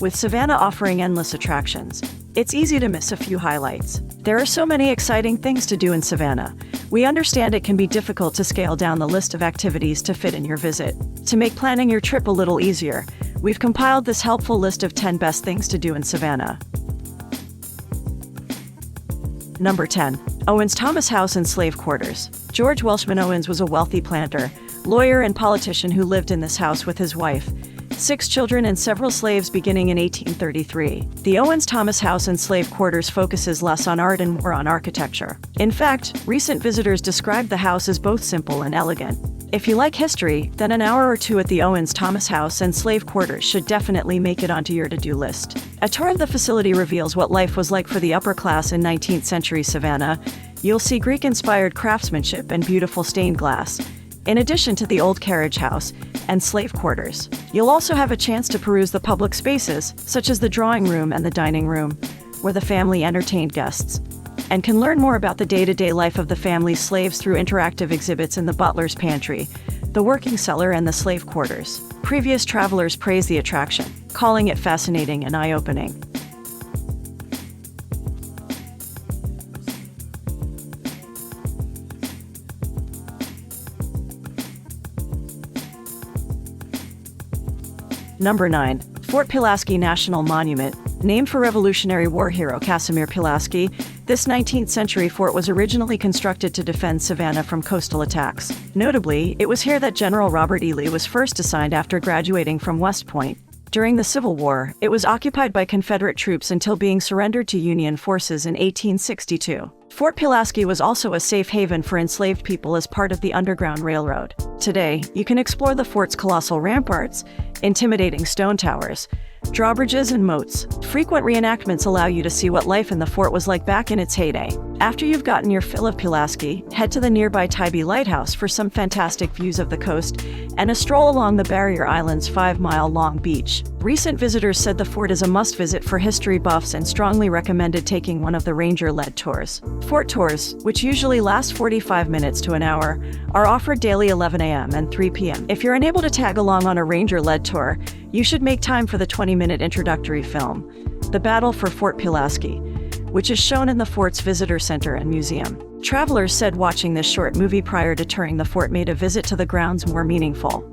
With Savannah offering endless attractions, it's easy to miss a few highlights. There are so many exciting things to do in Savannah. We understand it can be difficult to scale down the list of activities to fit in your visit. To make planning your trip a little easier, we've compiled this helpful list of 10 best things to do in Savannah. Number 10. Owens-Thomas House and Slave Quarters. George Welshman Owens was a wealthy planter, lawyer, and politician who lived in this house with his wife, 6 children, and several slaves beginning in 1833. The Owens-Thomas House and Slave Quarters focuses less on art and more on architecture. In fact, recent visitors described the house as both simple and elegant. If you like history, then an hour or two at the Owens-Thomas House and Slave Quarters should definitely make it onto your to-do list. A tour of the facility reveals what life was like for the upper class in 19th century Savannah. You'll see Greek-inspired craftsmanship and beautiful stained glass, in addition to the old carriage house and slave quarters. You'll also have a chance to peruse the public spaces, such as the drawing room and the dining room, where the family entertained guests, and can learn more about the day-to-day life of the family's slaves through interactive exhibits in the butler's pantry, the working cellar, and the slave quarters. Previous travelers praised the attraction, calling it fascinating and eye-opening. Number 9. Fort Pulaski National Monument. Named for Revolutionary War hero Casimir Pulaski, this 19th century fort was originally constructed to defend Savannah from coastal attacks. Notably, it was here that General Robert E. Lee was first assigned after graduating from West Point. During the Civil War, it was occupied by Confederate troops until being surrendered to Union forces in 1862. Fort Pulaski was also a safe haven for enslaved people as part of the Underground Railroad. Today, you can explore the fort's colossal ramparts, intimidating stone towers, drawbridges, and moats. Frequent reenactments allow you to see what life in the fort was like back in its heyday. After you've gotten your fill of Pulaski, head to the nearby Tybee Lighthouse for some fantastic views of the coast and a stroll along the Barrier Island's 5-mile-long beach. Recent visitors said the fort is a must-visit for history buffs and strongly recommended taking one of the ranger-led tours. Fort tours, which usually last 45 minutes to an hour, are offered daily 11 a.m. and 3 p.m. If you're unable to tag along on a ranger-led tour, you should make time for the 20-minute introductory film, The Battle for Fort Pulaski, which is shown in the fort's visitor center and museum. Travelers said watching this short movie prior to touring the fort made a visit to the grounds more meaningful.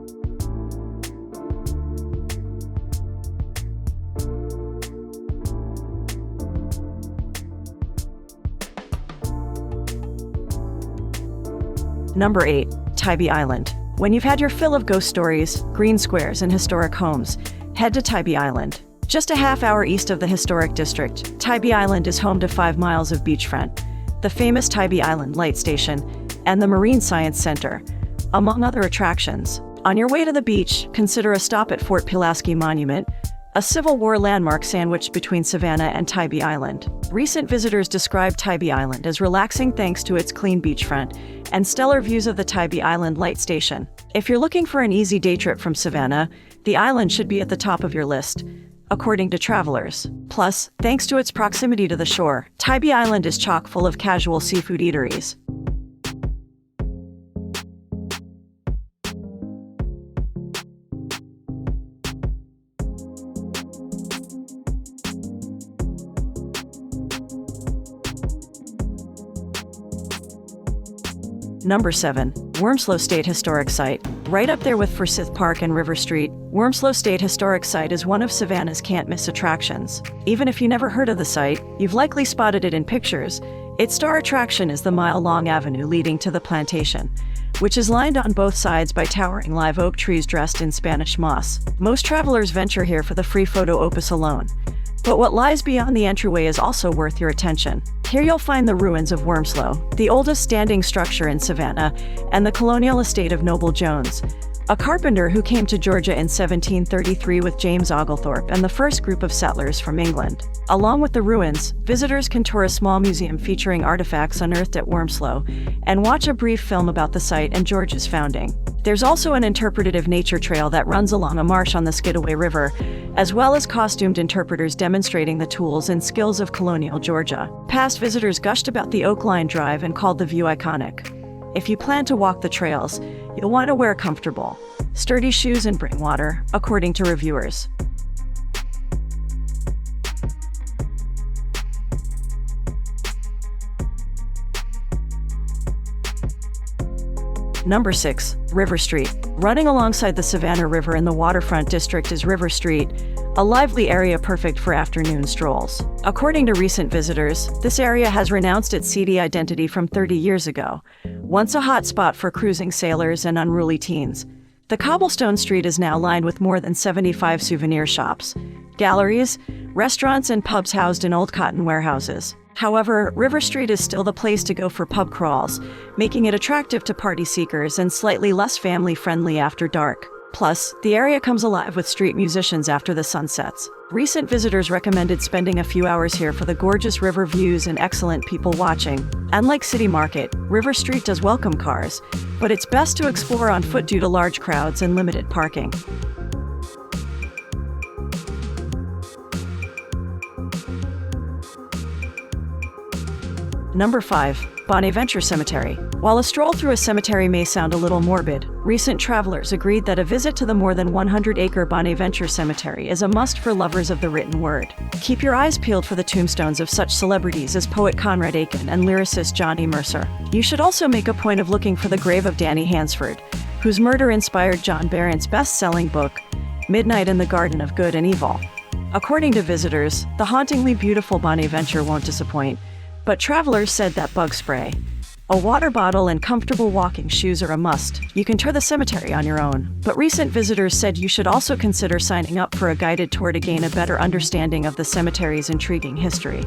Number 8. Tybee Island. When you've had your fill of ghost stories, green squares, and historic homes, head to Tybee Island. Just a half-hour east of the historic district, Tybee Island is home to 5 miles of beachfront, the famous Tybee Island Light Station, and the Marine Science Center, among other attractions. On your way to the beach, consider a stop at Fort Pulaski Monument, a Civil War landmark sandwiched between Savannah and Tybee Island. Recent visitors describe Tybee Island as relaxing thanks to its clean beachfront and stellar views of the Tybee Island Light Station. If you're looking for an easy day trip from Savannah, the island should be at the top of your list, according to travelers. Plus, thanks to its proximity to the shore, Tybee Island is chock full of casual seafood eateries. Number 7. Wormslow State Historic Site. Right up there with Forsyth Park and River Street, Wormslow State Historic Site is one of Savannah's can't-miss attractions. Even if you never heard of the site, you've likely spotted it in pictures. Its star attraction is the mile-long avenue leading to the plantation, which is lined on both sides by towering live oak trees dressed in Spanish moss. Most travelers venture here for the free photo opus alone, but what lies beyond the entryway is also worth your attention. Here you'll find the ruins of Wormslow, the oldest standing structure in Savannah, and the colonial estate of Noble Jones, a carpenter who came to Georgia in 1733 with James Oglethorpe and the first group of settlers from England. Along with the ruins, visitors can tour a small museum featuring artifacts unearthed at Wormslow and watch a brief film about the site and Georgia's founding. There's also an interpretative nature trail that runs along a marsh on the Skidaway River, as well as costumed interpreters demonstrating the tools and skills of colonial Georgia. Past visitors gushed about the Oak Line Drive and called the view iconic. If you plan to walk the trails, you'll want to wear comfortable, sturdy shoes and bring water, according to reviewers. Number 6. River Street. Running alongside the Savannah River in the waterfront district is River Street, a lively area perfect for afternoon strolls. According to recent visitors, this area has renounced its seedy identity from 30 years ago, once a hot spot for cruising sailors and unruly teens. The cobblestone street is now lined with more than 75 souvenir shops, galleries, restaurants, and pubs housed in old cotton warehouses. However, River Street is still the place to go for pub crawls, making it attractive to party seekers and slightly less family-friendly after dark. Plus, the area comes alive with street musicians after the sun sets. Recent visitors recommended spending a few hours here for the gorgeous river views and excellent people watching. Unlike City Market, River Street does welcome cars, but it's best to explore on foot due to large crowds and limited parking. Number 5. Bonaventure Cemetery. While a stroll through a cemetery may sound a little morbid, recent travelers agreed that a visit to the more than 100-acre Bonaventure Cemetery is a must for lovers of the written word. Keep your eyes peeled for the tombstones of such celebrities as poet Conrad Aiken and lyricist Johnny Mercer. You should also make a point of looking for the grave of Danny Hansford, whose murder inspired John Barron's best-selling book, Midnight in the Garden of Good and Evil. According to visitors, the hauntingly beautiful Bonaventure won't disappoint, but travelers said that bug spray, a water bottle, and comfortable walking shoes are a must. You can tour the cemetery on your own, but recent visitors said you should also consider signing up for a guided tour to gain a better understanding of the cemetery's intriguing history.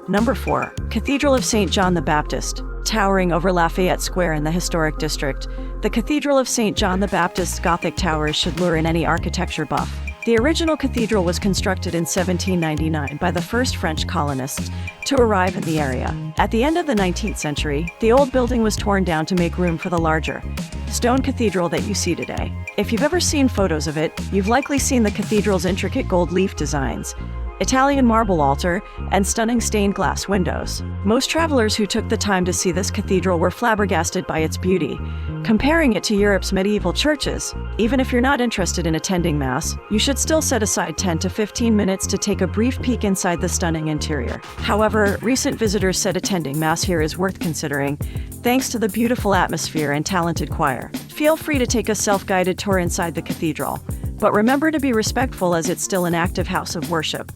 Number 4. Cathedral of St. John the Baptist. Towering over Lafayette Square in the historic district, the Cathedral of St. John the Baptist's Gothic towers should lure in any architecture buff. The original cathedral was constructed in 1799 by the first French colonists to arrive in the area. At the end of the 19th century, the old building was torn down to make room for the larger stone cathedral that you see today. If you've ever seen photos of it, you've likely seen the cathedral's intricate gold leaf designs, Italian marble altar, and stunning stained glass windows. Most travelers who took the time to see this cathedral were flabbergasted by its beauty, comparing it to Europe's medieval churches. Even if you're not interested in attending Mass, you should still set aside 10 to 15 minutes to take a brief peek inside the stunning interior. However, recent visitors said attending Mass here is worth considering, thanks to the beautiful atmosphere and talented choir. Feel free to take a self-guided tour inside the cathedral, but remember to be respectful as it's still an active house of worship.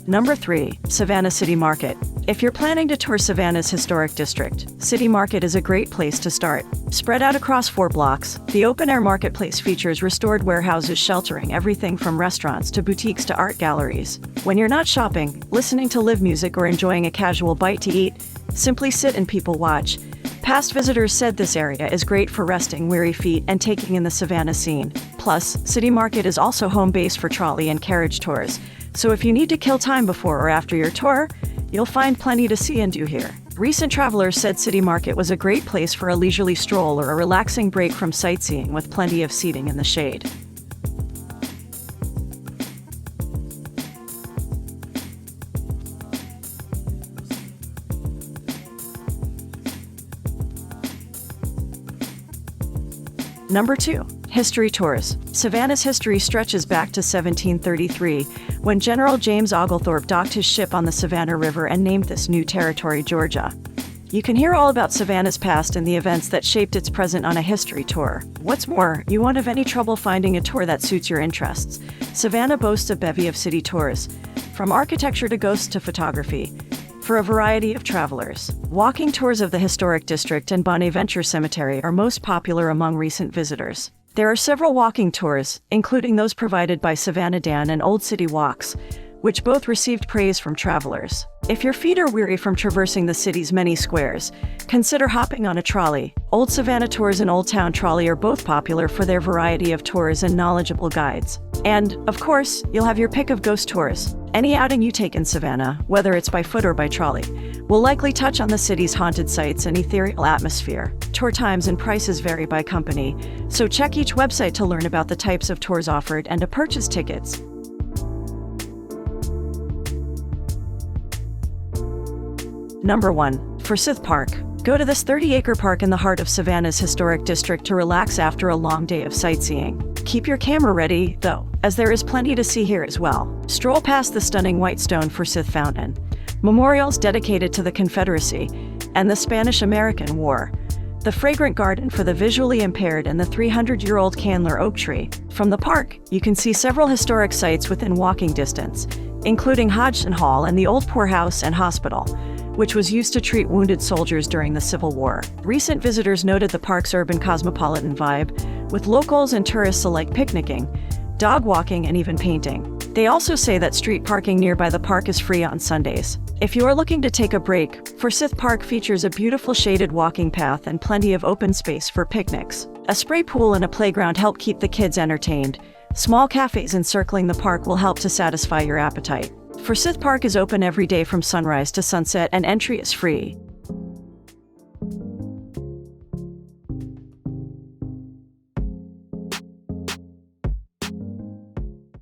Number 3. Savannah City Market. If you're planning to tour Savannah's historic district, City Market is a great place to start. Spread out across 4 blocks, the open-air marketplace features restored warehouses sheltering everything from restaurants to boutiques to art galleries. When you're not shopping, listening to live music, or enjoying a casual bite to eat, simply sit and people watch. Past visitors said this area is great for resting weary feet and taking in the Savannah scene. Plus, City Market is also home base for trolley and carriage tours, so if you need to kill time before or after your tour, you'll find plenty to see and do here. Recent travelers said City Market was a great place for a leisurely stroll or a relaxing break from sightseeing with plenty of seating in the shade. Number 2. History tours. Savannah's history stretches back to 1733, when General James Oglethorpe docked his ship on the Savannah River and named this new territory Georgia. You can hear all about Savannah's past and the events that shaped its present on a history tour. What's more, you won't have any trouble finding a tour that suits your interests. Savannah boasts a bevy of city tours, from architecture to ghosts to photography, for a variety of travelers. Walking tours of the historic district and Bonaventure Cemetery are most popular among recent visitors. There are several walking tours, including those provided by Savannah Dan and Old City Walks, which both received praise from travelers. If your feet are weary from traversing the city's many squares, consider hopping on a trolley. Old Savannah Tours and Old Town Trolley are both popular for their variety of tours and knowledgeable guides. And, of course, you'll have your pick of ghost tours. Any outing you take in Savannah, whether it's by foot or by trolley, will likely touch on the city's haunted sites and ethereal atmosphere. Tour times and prices vary by company, so check each website to learn about the types of tours offered and to purchase tickets. Number 1. Forsyth Park. Go to this 30-acre park in the heart of Savannah's historic district to relax after a long day of sightseeing. Keep your camera ready, though, as there is plenty to see here as well. Stroll past the stunning white stone Forsyth Fountain, memorials dedicated to the Confederacy and the Spanish-American War, the fragrant garden for the visually impaired, and the 300-year-old Candler oak tree. From the park, you can see several historic sites within walking distance, including Hodgson Hall and the old poorhouse and hospital, which was used to treat wounded soldiers during the Civil War. Recent visitors noted the park's urban cosmopolitan vibe, with locals and tourists alike picnicking, dog walking, and even painting. They also say that street parking nearby the park is free on Sundays. If you are looking to take a break, Forsyth Park features a beautiful shaded walking path and plenty of open space for picnics. A spray pool and a playground help keep the kids entertained. Small cafes encircling the park will help to satisfy your appetite. Forsyth Park is open every day from sunrise to sunset, and entry is free.